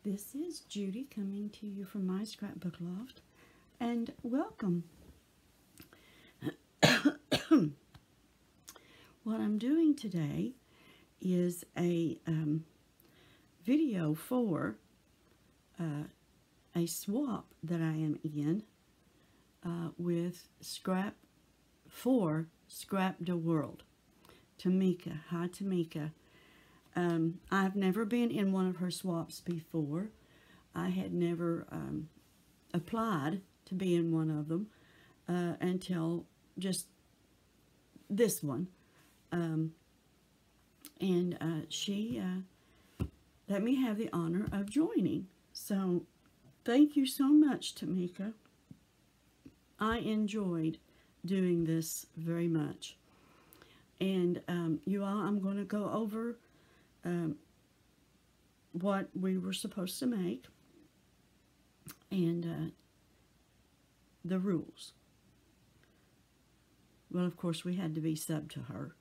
This is Judy coming to you from my scrapbook loft, and welcome. What I'm doing today is a video for a swap that I am in with Scrap for Scrap the World. Tamika, hi Tamika. I've never been in one of her swaps before. I had never applied to be in one of them until just this one. She let me have the honor of joining. So thank you so much, Tamika. I enjoyed doing this very much. And you all, I'm going to go over what we were supposed to make and the rules. Well, of course, we had to be sub to her.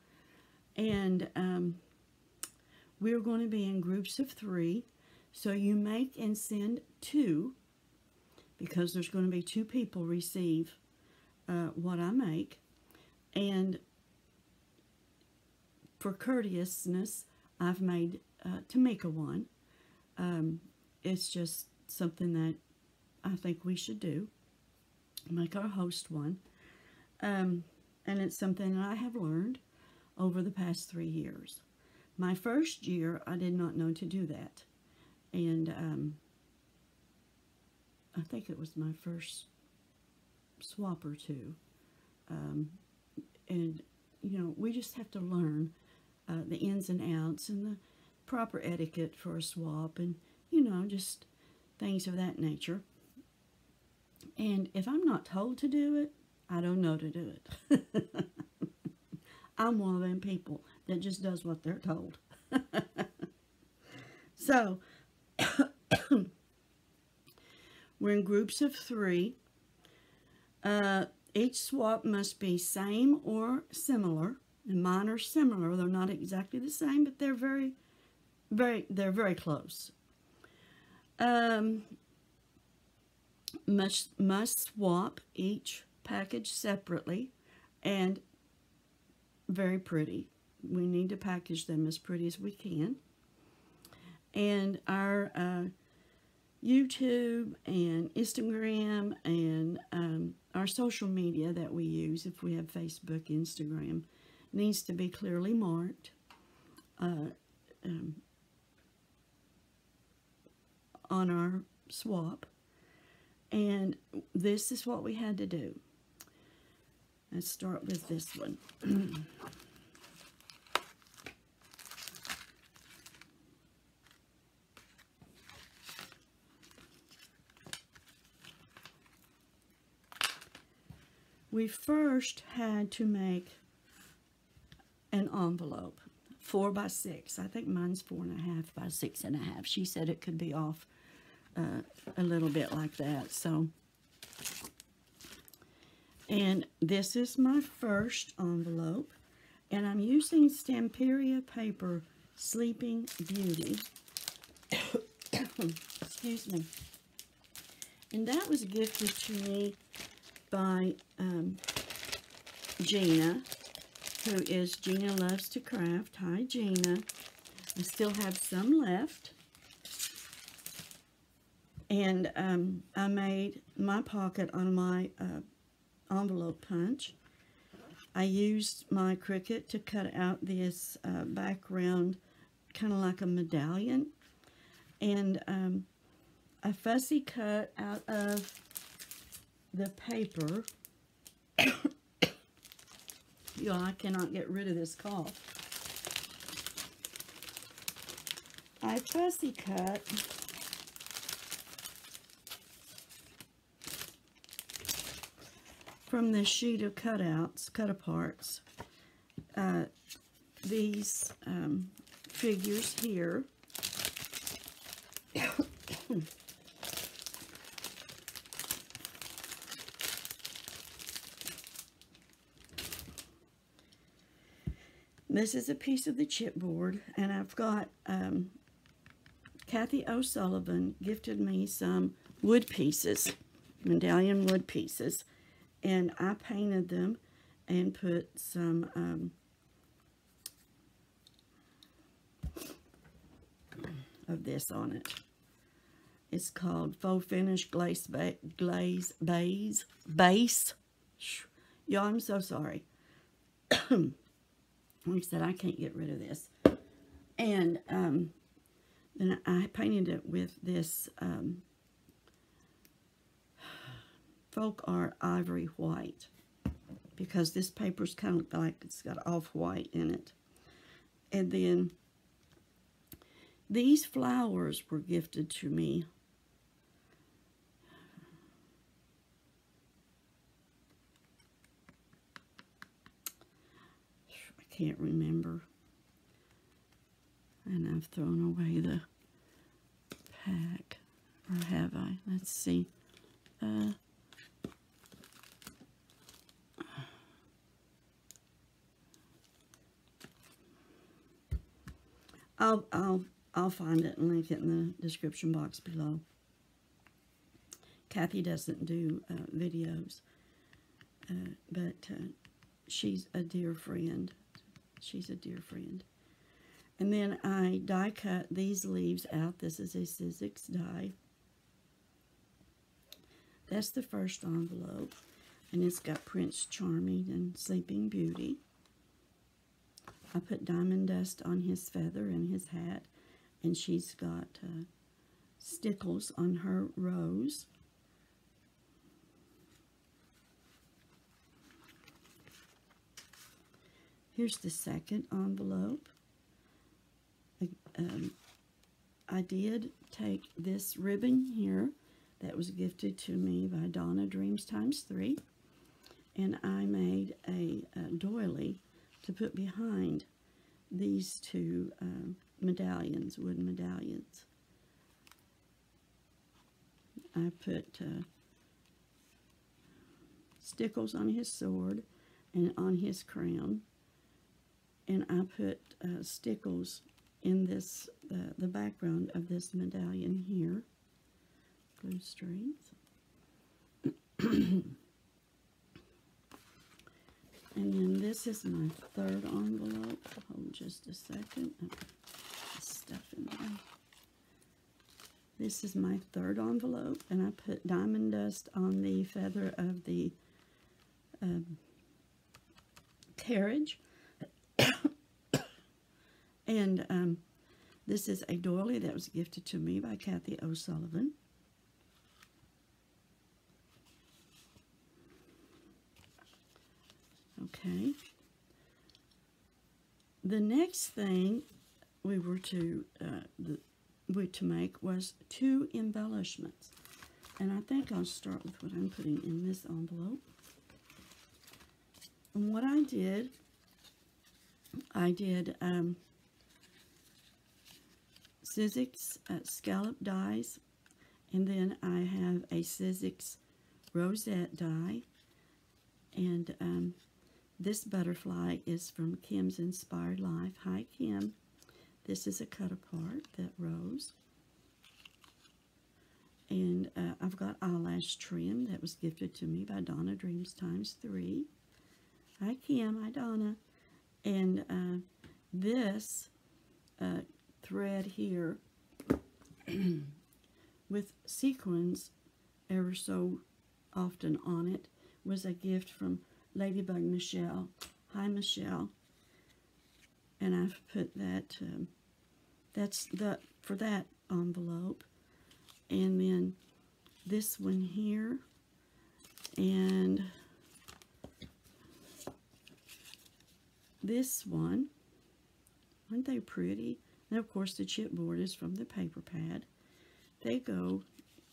And we're going to be in groups of 3. So you make and send 2, because there's going to be 2 people receive what I make. And for courteousness, I've made Tamika one. It's just something that I think we should do. Make our host one. And it's something that I have learned over the past 3 years. My first year, I did not know to do that. And I think it was my first swap or 2. And, you know, we just have to learn the ins and outs and the proper etiquette for a swap and, you know, just things of that nature. And if I'm not told to do it, I don't know to do it. I'm one of them people that just does what they're told. So, we're in groups of 3. Each swap must be same or similar. And mine are similar. They're not exactly the same, but they're very close. Must swap each package separately and very pretty. We need to package them as pretty as we can. And our YouTube and Instagram and our social media that we use, if we have Facebook, Instagram, needs to be clearly marked on our swap. And this is what we had to do. Let's start with this one. We first had to make an envelope, 4 by 6. I think mine's 4.5 by 6.5. She said it could be off a little bit like that. So, and this is my first envelope, and I'm using Stamperia paper, Sleeping Beauty. Excuse me. And that was gifted to me by Gina, who is Gina Loves to Craft. Hi, Gina. I still have some left. And I made my pocket on my envelope punch. I used my Cricut to cut out this background, kind of like a medallion. And a fussy cut out of the paper. You know, I cannot get rid of this cough. I fussy cut from this sheet of cutouts, cut-aparts, these figures here. This is a piece of the chipboard, and I've got Kathy O'Sullivan gifted me some wood pieces, medallion wood pieces, and I painted them and put some of this on it. It's called Faux Finish Glaze Base. Y'all, I'm so sorry. Like I said, I can't get rid of this. And then I painted it with this Folk Art Ivory White, because this paper's kind of like it's got off-white in it. And then these flowers were gifted to me can't remember. And I've thrown away the pack. Or have I? Let's see. I'll find it and link it in the description box below. Kathy doesn't do videos, but she's a dear friend. She's a dear friend. And then I die cut these leaves out. This is a Sizzix die. That's the first envelope. And it's got Prince Charming and Sleeping Beauty. I put diamond dust on his feather and his hat. And she's got stickles on her rose. Here's the second envelope. I did take this ribbon here that was gifted to me by Donna Dreams x3, and I made a doily to put behind these two medallions, wooden medallions. I put stickles on his sword and on his crown, and I put stickles in this the background of this medallion here. Blue strings. And then this is my third envelope. Hold just a second. Oh, stuff in there. This is my third envelope, and I put diamond dust on the feather of the carriage. And this is a doily that was gifted to me by Kathy O'Sullivan. Okay. The next thing we were to make was two embellishments, and I think I'll start with what I'm putting in this envelope. And what I did Sizzix scallop dies, and then I have a Sizzix rosette die, and this butterfly is from Kim's Inspired Life. Hi, Kim. This is a cut apart, that rose. And I've got eyelash trim that was gifted to me by Donna Dreams x3. Hi, Kim. Hi, Donna. And this thread here with sequins ever so often on it was a gift from Ladybug Michelle. Hi, Michelle. And I've put that, that's for that envelope. And then this one here, and this one. Aren't they pretty? And of course the chipboard is from the paper pad. They go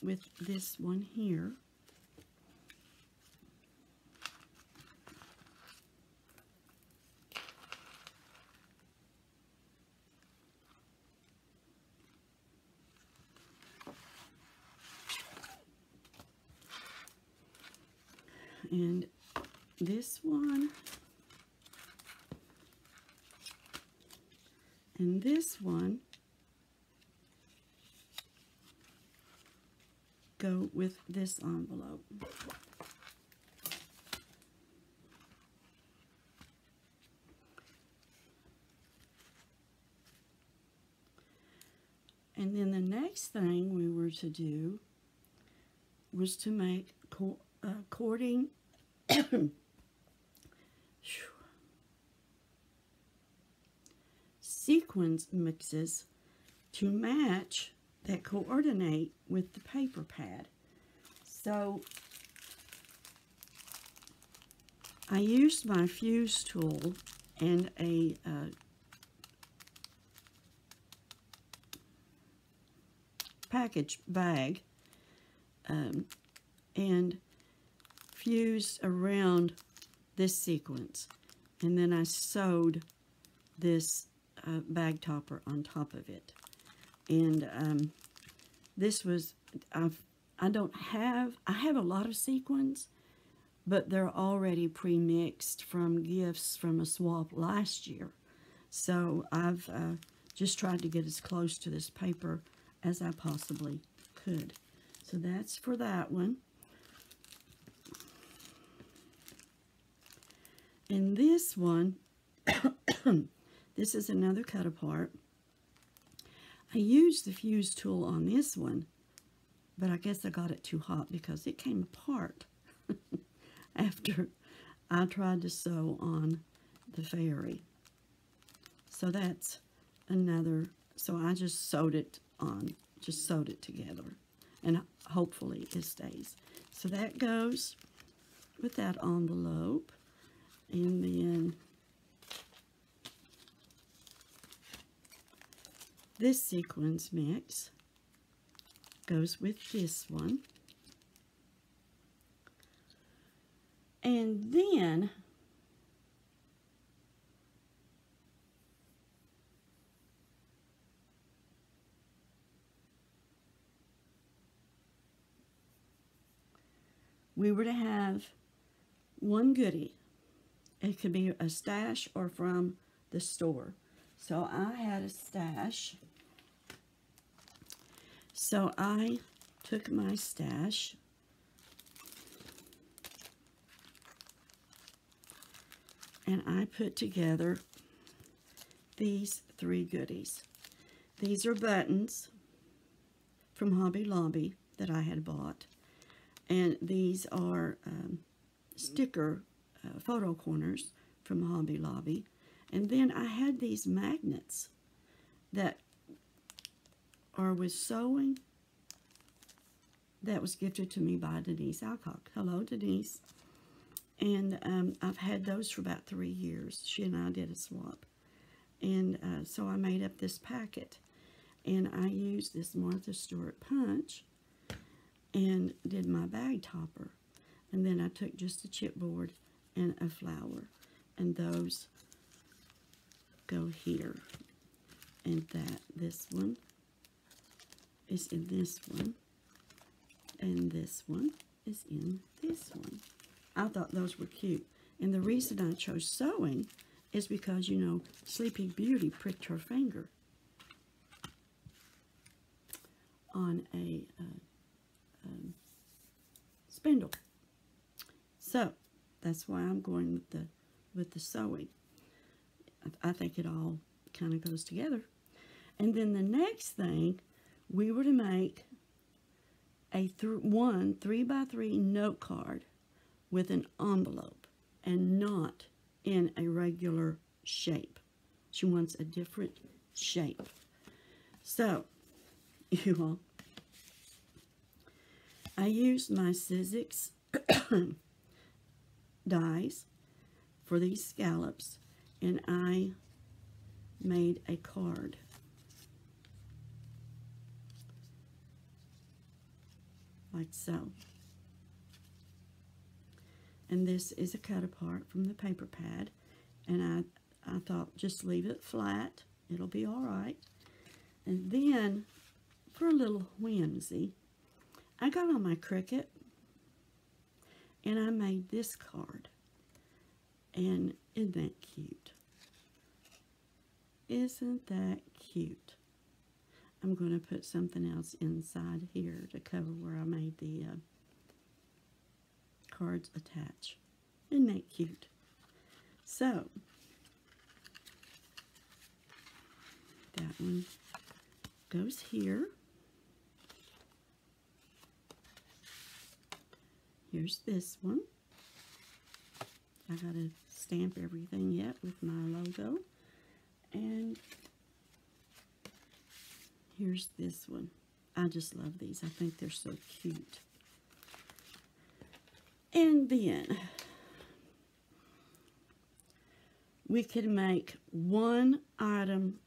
with this one here. And this one, and this one go with this envelope. And then the next thing we were to do was to make cording sequins mixes to match that coordinate with the paper pad. So I used my fuse tool and a package bag and fused around this sequence, and then I sewed this bag topper on top of it. And this was, I have a lot of sequins, but they're already pre-mixed from gifts from a swap last year. So I've just tried to get as close to this paper as I possibly could. So that's for that one. And this one, this is another cut apart. I used the fuse tool on this one, but I guess I got it too hot because it came apart after I tried to sew on the fairy. So that's another, so I just sewed it on, just sewed it together, and hopefully it stays. So that goes with that envelope, and then this sequins mix goes with this one. And then we were to have one goodie. It could be a stash or from the store. So I had a stash. So I took my stash and I put together these three goodies. These are buttons from Hobby Lobby that I had bought. And these are sticker photo corners from Hobby Lobby. And then I had these magnets that are with sewing that was gifted to me by Denise Alcock. Hello, Denise. And I've had those for about 3 years. She and I did a swap. And so I made up this packet. And I used this Martha Stewart punch and did my bag topper. And then I took just a chipboard and a flower. And those go here. And this one is in this one. And this one is in this one. I thought those were cute. And the reason I chose sewing is because, you know, Sleeping Beauty pricked her finger on a spindle. So that's why I'm going with the sewing. I think it all kind of goes together. And then the next thing, we were to make a one 3x3 note card with an envelope and not in a regular shape. She wants a different shape. So, you all, I used my Sizzix dies for these scallops, and I made a card. Like so. And this is a cut apart from the paper pad, and I thought just leave it flat, it'll be all right. And then for a little whimsy, I got on my Cricut and I made this card. And isn't that cute? Isn't that cute? I'm going to put something else inside here to cover where I made the cards attach. Isn't that cute? So, that one goes here. Here's this one. I gotta stamp everything yet with my logo. And here's this one. I just love these. I think they're so cute. And then we could make one item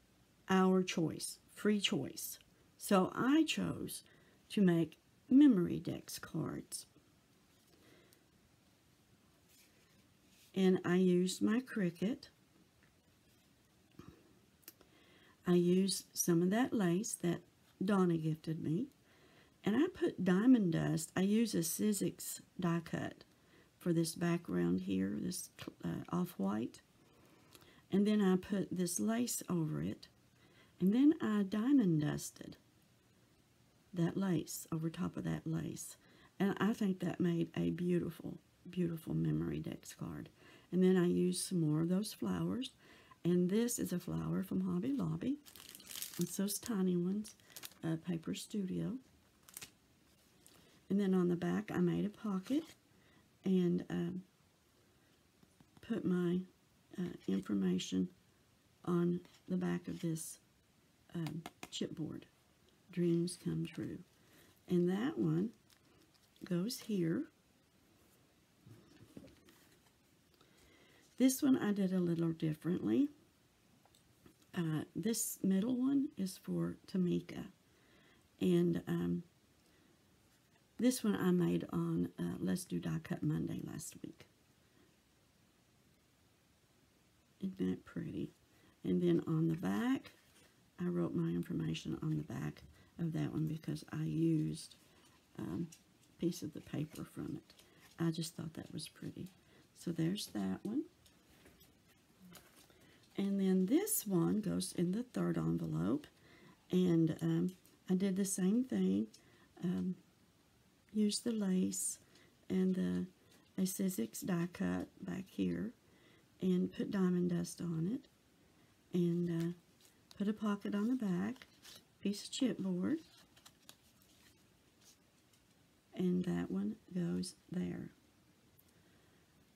our choice, free choice. So I chose to make Memory-Dex cards. And I used my Cricut. I used some of that lace that Donna gifted me. And I put diamond dust. I use a Sizzix die cut for this background here, this off-white. And then I put this lace over it. And then I diamond dusted that lace over top of that lace. And I think that made a beautiful, beautiful Memory-Dex card. And then I used some more of those flowers. And this is a flower from Hobby Lobby. It's those tiny ones, Paper Studio. And then on the back, I made a pocket and put my information on the back of this chipboard. Dreams come true. And that one goes here. This one I did a little differently. This middle one is for Tamika. And this one I made on Let's Do Die Cut Monday last week. Isn't that pretty? And then on the back, I wrote my information on the back of that one because I used a piece of the paper from it. I just thought that was pretty. So there's that one. And then this one goes in the third envelope. And I did the same thing. Used the lace and a Sizzix die cut back here. And put diamond dust on it. And put a pocket on the back. Piece of chipboard. And that one goes there.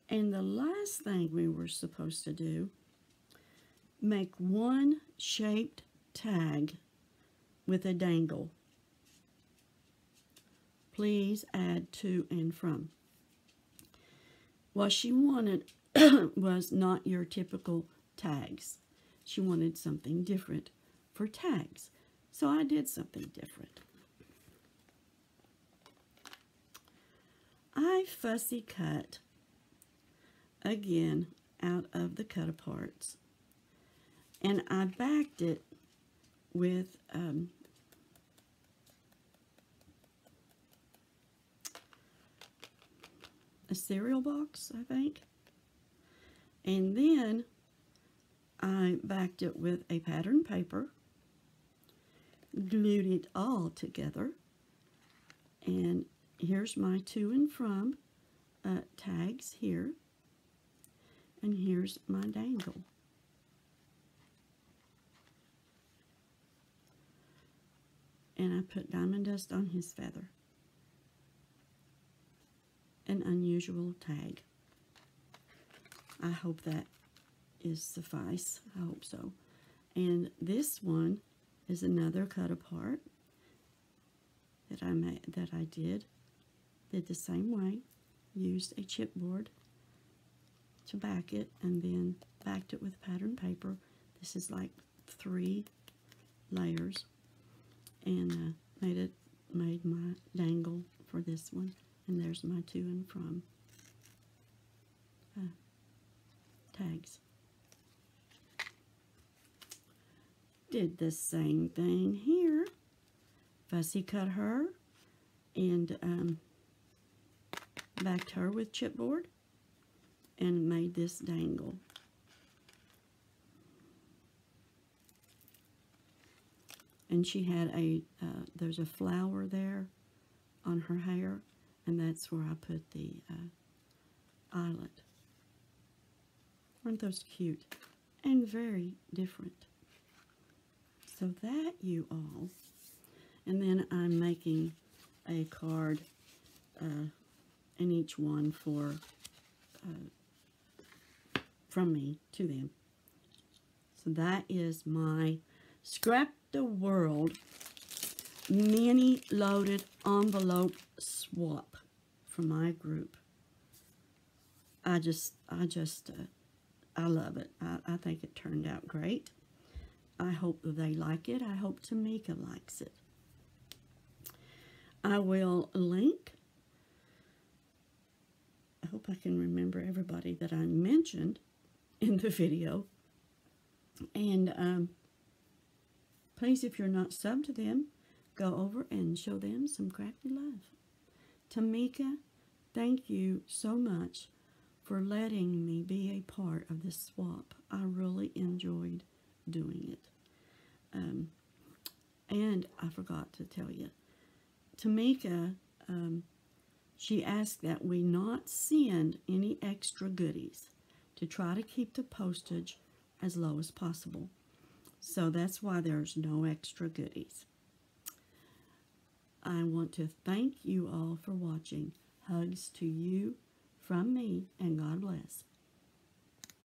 And the last thing we were supposed to do, make one shaped tag with a dangle. Please add to and from. What she wanted was not your typical tags. She wanted something different for tags. So I did something different. I fussy cut again out of the cut aparts. And I backed it with a cereal box, I think. And then I backed it with a pattern paper, glued it all together, and here's my to and from tags here, and here's my dangle. And I put diamond dust on his feather. An unusual tag. I hope that is suffice. I hope so. And this one is another cut apart that I did the same way. Used a chipboard to back it, and then backed it with pattern paper. This is like 3 layers. And made my dangle for this one. And there's my to and from tags. Did the same thing here. Fussy cut her and backed her with chipboard and made this dangle. And she had there's a flower there on her hair, and that's where I put the eyelet. Aren't those cute? And very different. So that, you all. And then I'm making a card in each one for from me to them. So that is my Scrap the World mini loaded envelope swap for my group. I love it. I think it turned out great. I hope that they like it. I hope Tamika likes it. I will link. I hope I can remember everybody that I mentioned in the video. And please, if you're not subbed to them, go over and show them some crafty love. Tamika, thank you so much for letting me be a part of this swap. I really enjoyed doing it. And I forgot to tell you, Tamika, she asked that we not send any extra goodies to try to keep the postage as low as possible. So that's why there's no extra goodies. I want to thank you all for watching. Hugs to you from me, and God bless.